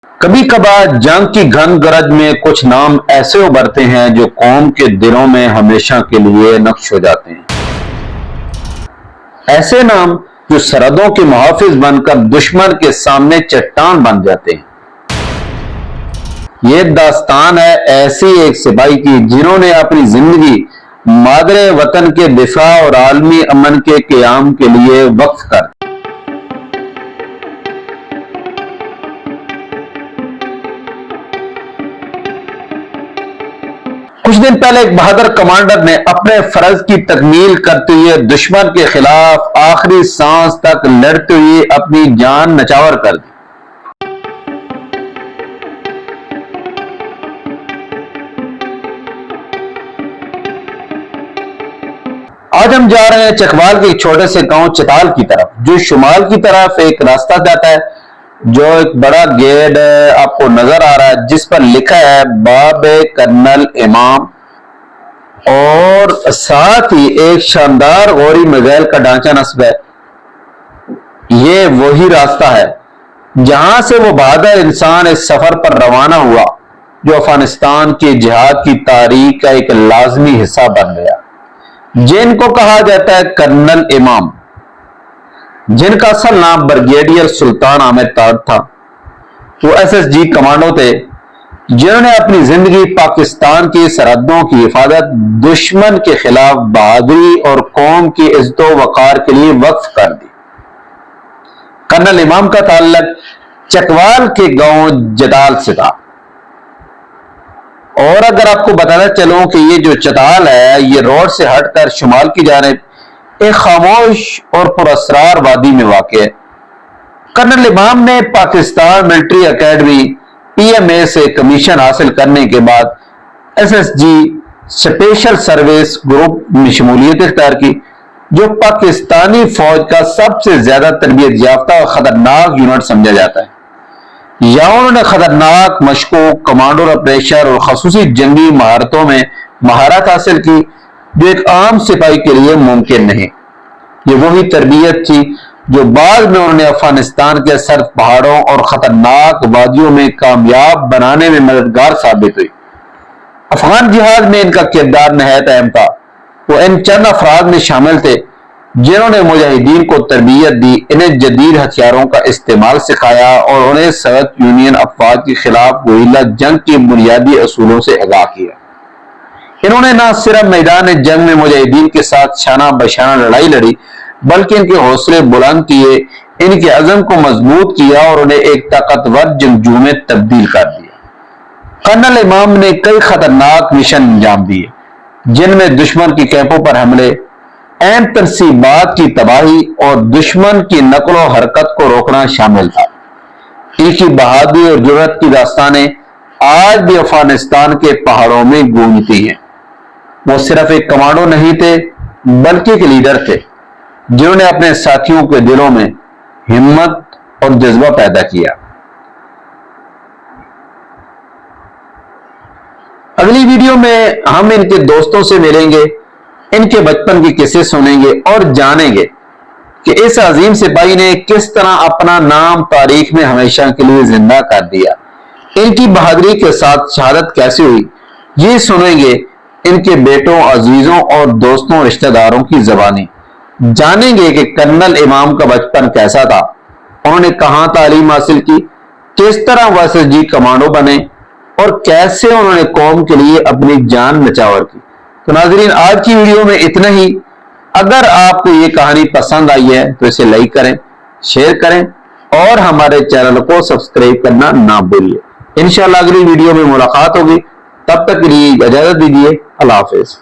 کبھی کبھار جنگ کی گھن گرج میں کچھ نام ایسے ابھرتے ہیں جو قوم کے دلوں میں ہمیشہ کے لیے نقش ہو جاتے ہیں۔ ایسے نام جو سرحدوں کے محافظ بن کر دشمن کے سامنے چٹان بن جاتے ہیں۔ یہ داستان ہے ایسی ایک سپاہی کی جنہوں نے اپنی زندگی مادر وطن کے دفاع اور عالمی امن کے قیام کے لیے وقف کر دی۔ کچھ دن پہلے ایک بہادر کمانڈر نے اپنے فرض کی تکمیل کرتے ہوئے دشمن کے خلاف آخری سانس تک لڑتے ہوئے اپنی جان نچھاور کر دی۔ آج ہم جا رہے ہیں چکوال کے ایک چھوٹے سے گاؤں چتال کی طرف، جو شمال کی طرف ایک راستہ جاتا ہے، جو ایک بڑا گیٹ آپ کو نظر آ رہا ہے جس پر لکھا ہے باب کرنل امام، اور ساتھ ہی ایک شاندار غوری میزائل کا ڈھانچہ نصب ہے۔ یہ وہی راستہ ہے جہاں سے وہ بہادر انسان اس سفر پر روانہ ہوا جو افغانستان کے جہاد کی تاریخ کا ایک لازمی حصہ بن گیا، جن کو کہا جاتا ہے کرنل امام، جن کا اصل نام بریگیڈیئر سلطان احمد تاج تھا۔ وہ SSG کمانڈو تھے جنہوں نے اپنی زندگی پاکستان کی سرحدوں کی حفاظت، دشمن کے خلاف بہادری اور قوم کی عزت و وقار کے لیے وقف کر دی۔ کرنل امام کا تعلق چکوال کے گاؤں جتال سے تھا، اور اگر آپ کو بتانا چلوں کہ یہ جو چتال ہے یہ روڈ سے ہٹ کر شمال کی جانب ایک خاموش اور پراسرار وادی میں واقع ہے۔ کرنل امام نے پاکستان ملٹری اکیڈمی PMA سے کمیشن حاصل کرنے کے بعد SSG اسپیشل سروس گروپ میں شمولیت اختیار کی، جو پاکستانی فوج کا سب سے زیادہ تربیت یافتہ اور خطرناک یونٹ سمجھا جاتا ہے۔ یہاں انہوں نے خطرناک مشقوں، کمانڈو آپریشن اور خصوصی جنگی مہارتوں میں مہارت حاصل کی جو ایک عام سپاہی کے لیے ممکن نہیں۔ یہ وہی تربیت تھی جو بعد میں انہوں نے افغانستان کے سرد پہاڑوں اور خطرناک وادیوں میں کامیاب بنانے میں مددگار ثابت ہوئی۔ افغان جہاد میں ان کا کردار نہایت اہم تھا۔ وہ ان چند افراد میں شامل تھے جنہوں نے مجاہدین کو تربیت دی، انہیں جدید ہتھیاروں کا استعمال سکھایا اور انہیں سوویت یونین افواج کے خلاف گوریلا جنگ کے بنیادی اصولوں سے آگاہ کیا۔ انہوں نے نہ صرف میدان جنگ میں مجاہدین کے ساتھ شانہ بشانہ لڑائی لڑی، بلکہ ان کے حوصلے بلند کیے، ان کے عزم کو مضبوط کیا اور انہیں ایک طاقتور جنگجو میں تبدیل کر دیا۔ کرنل امام نے کئی خطرناک مشن انجام دیے جن میں دشمن کی کیمپوں پر حملے، اہم تنصیبات کی تباہی اور دشمن کی نقل و حرکت کو روکنا شامل تھا۔ ان کی بہادری اور جرأت کی داستانیں آج بھی افغانستان کے پہاڑوں میں گونجتی ہیں۔ وہ صرف ایک کمانڈو نہیں تھے بلکہ ایک لیڈر تھے جنہوں نے اپنے ساتھیوں کے دلوں میں ہمت اور جذبہ پیدا کیا۔ اگلی ویڈیو میں ہم ان کے دوستوں سے ملیں گے، ان کے بچپن کی قصے سنیں گے اور جانیں گے کہ اس عظیم سپاہی نے کس طرح اپنا نام تاریخ میں ہمیشہ کے لیے زندہ کر دیا۔ ان کی بہادری کے ساتھ شہادت کیسے ہوئی یہ سنیں گے ان کے بیٹوں، عزیزوں اور دوستوں، رشتہ داروں کی زبانی۔ جانیں گے کہ کرنل امام کا بچپن کیسا تھا، انہوں نے کہاں تعلیم حاصل کی، کس طرح وہ SSG کمانڈو بنے اور کیسے انہوں نے قوم کے لیے اپنی جان نچھاور کی۔ تو ناظرین، آج کی ویڈیو میں اتنا ہی۔ اگر آپ کو یہ کہانی پسند آئی ہے تو اسے لائک کریں، شیئر کریں اور ہمارے چینل کو سبسکرائب کرنا نہ بھولیے۔ انشاءاللہ اگلی ویڈیو میں ملاقات ہوگی، تب تک کے لیے اجازت دیجیے۔ اللہ حافظ۔